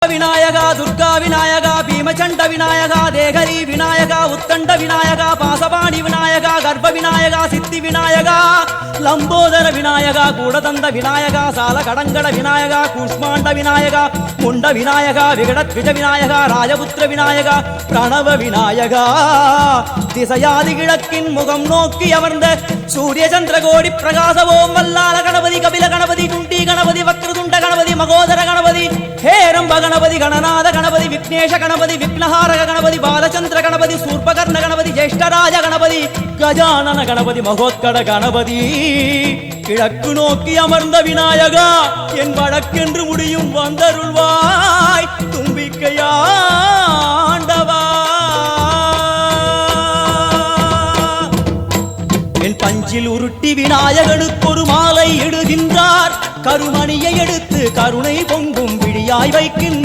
விநாயகா துர்கா விநாயகா பீமச்சண்ட விநாயகா தேகரி விநாயகா உத்தண்ட விநாயகா பாசபாணி விநாயகா கர்ப்ப விநாயகா சித்தி விநாயகா லம்போதர விநாயகா கூடதந்த விநாயகா சால கடங்கட விநாயகா கூஷ்மாண்ட விநாயகா முண்ட விநாயகா விகடத்விஜ விநாயகா ராஜபுத்திர விநாயகா பிரணவ விநாயகா திசையாதி கிழக்கின் முகம் நோக்கி அமர்ந்த சூரிய சந்திரகோடி பிரகாச ஓம் வல்லால கணபதி கபில கணபதி குண்டி கணபதி வக்ரதுண்ட கணபதி மகோதர கணபதி ஹேரம்ப கணபதி கணநாத கணபதி விக்னேஷ கணபதி விக்னஹாரக கணபதி பாலச்சந்திர கணபதி சூர்பகர்ண கணபதி ஜேஷ்டராஜ கணபதி கஜானன கணபதி மகோத்கட கணபதி கிழக்கு நோக்கி அமர்ந்த விநாயகா என் வழக்கென்று முடியும் வந்தருள்வாய் தும்பிக்கையாண்டவா என் பஞ்சில் உருட்டி விநாயகனுக்கு ஒரு மாலை இடுகின்றார் கருமணியை எடுத்து கருணை பொங்கும் விழியாய் வைக்கின்றார்